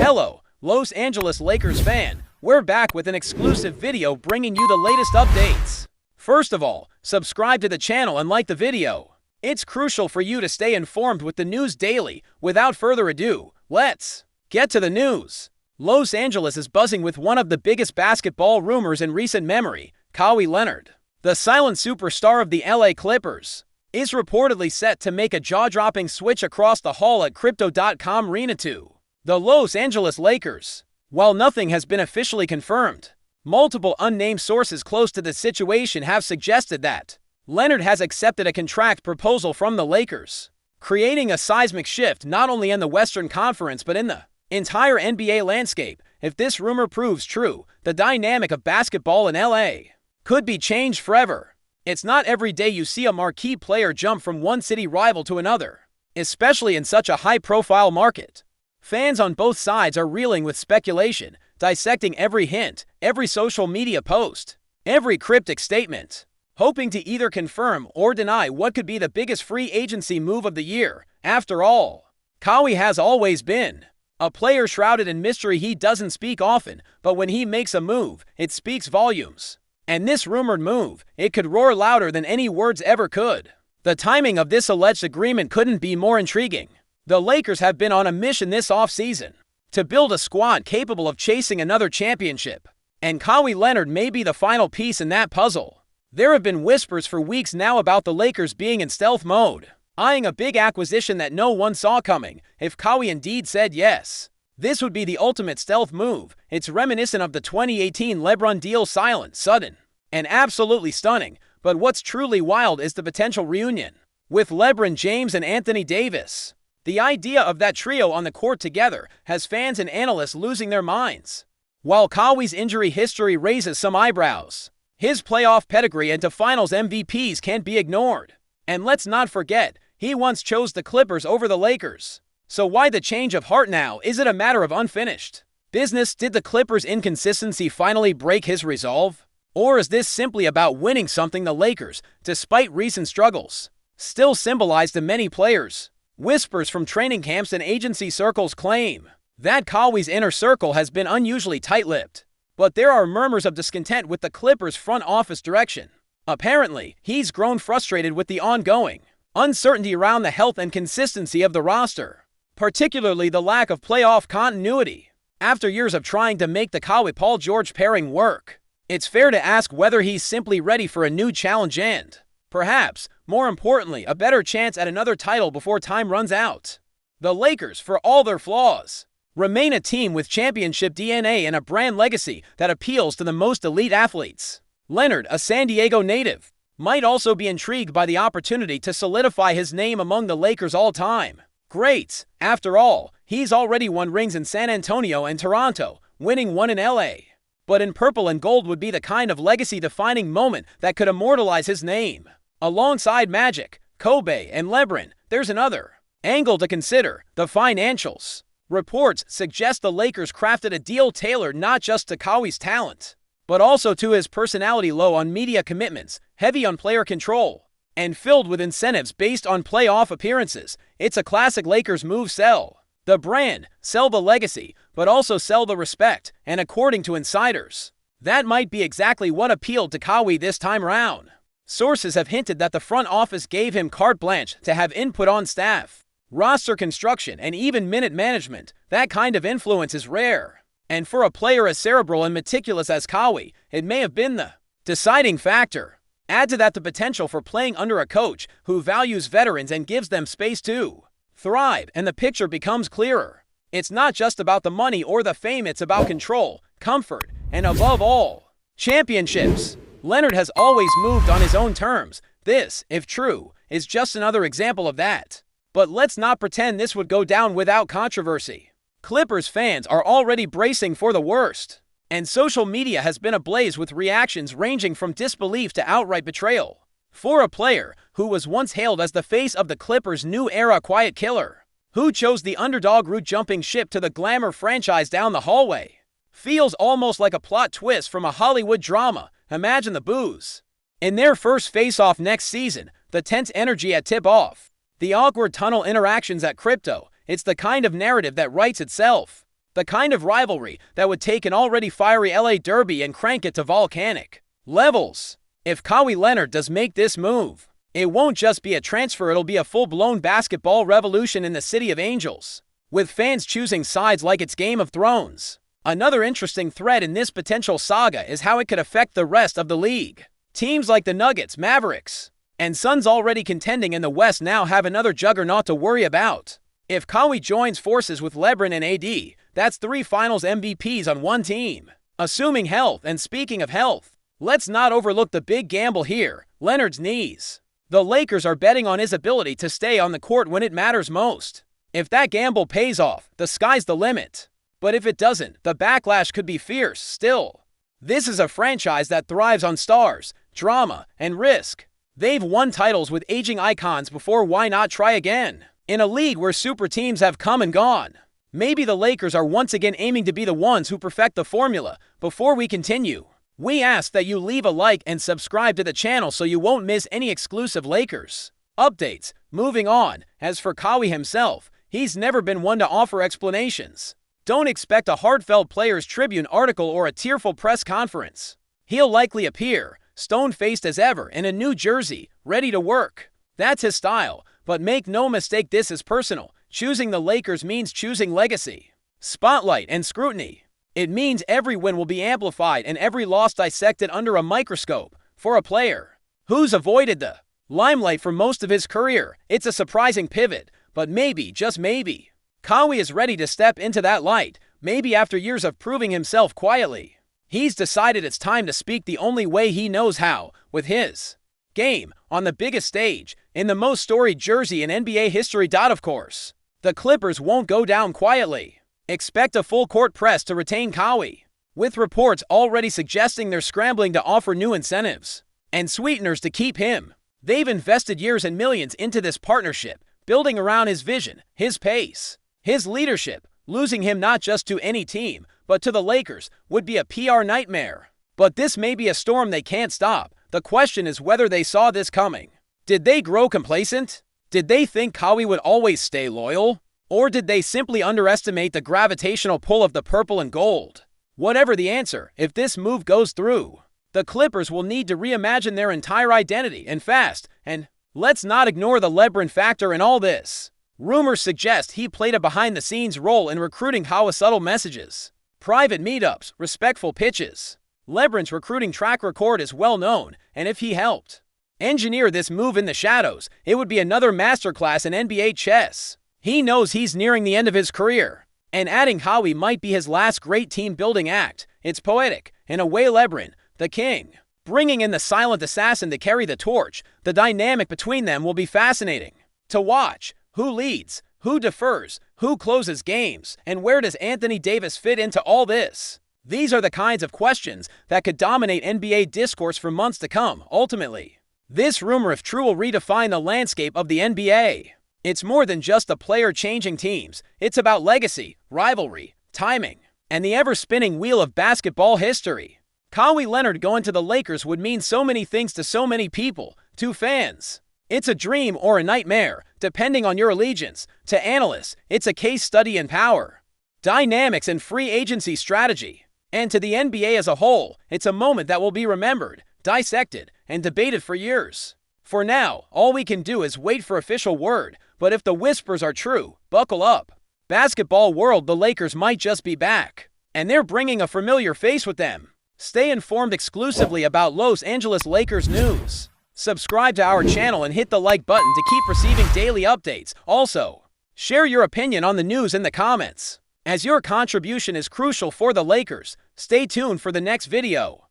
Hello, Los Angeles Lakers fan. We're back with an exclusive video bringing you the latest updates. First of all, subscribe to the channel and like the video. It's crucial for you to stay informed with the news daily. Without further ado, let's get to the news. Los Angeles is buzzing with one of the biggest basketball rumors in recent memory. Kawhi Leonard, the silent superstar of the LA Clippers, is reportedly set to make a jaw-dropping switch across the hall at Crypto.com Arena to the Los Angeles Lakers. While nothing has been officially confirmed, multiple unnamed sources close to the situation have suggested that Leonard has accepted a contract proposal from the Lakers, creating a seismic shift not only in the Western Conference but in the entire NBA landscape. If this rumor proves true, the dynamic of basketball in LA could be changed forever. It's not every day you see a marquee player jump from one city rival to another, especially in such a high-profile market. Fans on both sides are reeling with speculation, dissecting every hint, every social media post, every cryptic statement, hoping to either confirm or deny what could be the biggest free agency move of the year. After all, Kawhi has always been a player shrouded in mystery. He doesn't speak often, but when he makes a move, it speaks volumes. And this rumored move, it could roar louder than any words ever could. The timing of this alleged agreement couldn't be more intriguing. The Lakers have been on a mission this offseason to build a squad capable of chasing another championship, and Kawhi Leonard may be the final piece in that puzzle. There have been whispers for weeks now about the Lakers being in stealth mode, eyeing a big acquisition that no one saw coming. If Kawhi indeed said yes, this would be the ultimate stealth move. It's reminiscent of the 2018 LeBron deal, silent, sudden, and absolutely stunning. But what's truly wild is the potential reunion with LeBron James and Anthony Davis. The idea of that trio on the court together has fans and analysts losing their minds. While Kawhi's injury history raises some eyebrows, his playoff pedigree and to finals MVPs can't be ignored. And let's not forget, he once chose the Clippers over the Lakers. So why the change of heart now? Is it a matter of unfinished business? Did the Clippers' inconsistency finally break his resolve? Or is this simply about winning something? The Lakers, despite recent struggles, still symbolize to many players. Whispers from training camps and agency circles claim that Kawhi's inner circle has been unusually tight-lipped. But there are murmurs of discontent with the Clippers' front office direction. Apparently, he's grown frustrated with the ongoing uncertainty around the health and consistency of the roster, particularly the lack of playoff continuity. After years of trying to make the Kawhi-Paul George pairing work, it's fair to ask whether he's simply ready for a new challenge and, perhaps, more importantly, a better chance at another title before time runs out. The Lakers, for all their flaws, remain a team with championship DNA and a brand legacy that appeals to the most elite athletes. Leonard, a San Diego native, might also be intrigued by the opportunity to solidify his name among the Lakers' all-time greats. After all, he's already won rings in San Antonio and Toronto, winning one in LA. But in purple and gold would be the kind of legacy-defining moment that could immortalize his name. Alongside Magic, Kobe, and LeBron, there's another angle to consider: the financials. Reports suggest the Lakers crafted a deal tailored not just to Kawhi's talent, but also to his personality. Low on media commitments, heavy on player control, and filled with incentives based on playoff appearances. It's a classic Lakers move: sell the brand, sell the legacy, but also sell the respect. And according to insiders, that might be exactly what appealed to Kawhi this time around. Sources have hinted that the front office gave him carte blanche to have input on staff, roster construction, and even minute management. That kind of influence is rare, and for a player as cerebral and meticulous as Kawhi, it may have been the deciding factor. Add to that the potential for playing under a coach who values veterans and gives them space to thrive, and the picture becomes clearer. It's not just about the money or the fame, it's about control, comfort, and above all, championships. Leonard has always moved on his own terms. This, if true, is just another example of that. But let's not pretend this would go down without controversy. Clippers fans are already bracing for the worst, and social media has been ablaze with reactions ranging from disbelief to outright betrayal. For a player who was once hailed as the face of the Clippers' new era quiet killer, who chose the underdog route, jumping ship to the glamour franchise down the hallway, feels almost like a plot twist from a Hollywood drama. Imagine the boos in their first face-off next season, the tense energy at tip-off, the awkward tunnel interactions at Crypto. It's the kind of narrative that writes itself. The kind of rivalry that would take an already fiery LA derby and crank it to volcanic levels. If Kawhi Leonard does make this move, it won't just be a transfer, it'll be a full-blown basketball revolution in the City of Angels, with fans choosing sides like it's Game of Thrones. Another interesting thread in this potential saga is how it could affect the rest of the league. Teams like the Nuggets, Mavericks, and Suns already contending in the West now have another juggernaut to worry about. If Kawhi joins forces with LeBron and AD, that's 3 Finals MVPs on one team, assuming health. And speaking of health, let's not overlook the big gamble here, Leonard's knees. The Lakers are betting on his ability to stay on the court when it matters most. If that gamble pays off, the sky's the limit. But if it doesn't, the backlash could be fierce still. This is a franchise that thrives on stars, drama, and risk. They've won titles with aging icons before, why not try again? In a league where super teams have come and gone, maybe the Lakers are once again aiming to be the ones who perfect the formula. Before we continue, we ask that you leave a like and subscribe to the channel so you won't miss any exclusive Lakers updates. Moving on, as for Kawhi himself, he's never been one to offer explanations. Don't expect a heartfelt Players Tribune article or a tearful press conference. He'll likely appear, stone-faced as ever, in a new jersey, ready to work. That's his style, but make no mistake, this is personal. Choosing the Lakers means choosing legacy, spotlight, and scrutiny. It means every win will be amplified and every loss dissected under a microscope. For a player who's avoided the limelight for most of his career, it's a surprising pivot, but maybe, just maybe, Kawhi is ready to step into that light. Maybe after years of proving himself quietly, he's decided it's time to speak the only way he knows how, with his game on the biggest stage, in the most storied jersey in NBA history. Of course, the Clippers won't go down quietly. Expect a full-court press to retain Kawhi, with reports already suggesting they're scrambling to offer new incentives and sweeteners to keep him. They've invested years and millions into this partnership, building around his vision, his pace, his leadership. Losing him not just to any team, but to the Lakers, would be a PR nightmare. But this may be a storm they can't stop. The question is whether they saw this coming. Did they grow complacent? Did they think Kawhi would always stay loyal? Or did they simply underestimate the gravitational pull of the purple and gold? Whatever the answer, if this move goes through, the Clippers will need to reimagine their entire identity, and fast. And let's not ignore the LeBron factor in all this. Rumors suggest he played a behind-the-scenes role in recruiting Kawhi. Subtle messages, private meetups, respectful pitches. LeBron's recruiting track record is well known, and if he helped engineer this move in the shadows, it would be another masterclass in NBA chess. He knows he's nearing the end of his career, and adding Kawhi might be his last great team-building act. It's poetic. In a way, LeBron, the king, bringing in the silent assassin to carry the torch. The dynamic between them will be fascinating to watch. Who leads? Who defers? Who closes games? And where does Anthony Davis fit into all this? These are the kinds of questions that could dominate NBA discourse for months to come. Ultimately, this rumor, if true, will redefine the landscape of the NBA. It's more than just a player changing teams. It's about legacy, rivalry, timing, and the ever-spinning wheel of basketball history. Kawhi Leonard going to the Lakers would mean so many things to so many people. To fans, it's a dream or a nightmare, depending on your allegiance. To analysts, it's a case study in power, dynamics, and free agency strategy. And to the NBA as a whole, it's a moment that will be remembered, dissected, and debated for years. For now, all we can do is wait for official word, but if the whispers are true, buckle up. Basketball world, the Lakers might just be back, and they're bringing a familiar face with them. Stay informed exclusively about Los Angeles Lakers news. Subscribe to our channel and hit the like button to keep receiving daily updates. Also, share your opinion on the news in the comments, as your contribution is crucial for the Lakers. Stay tuned for the next video.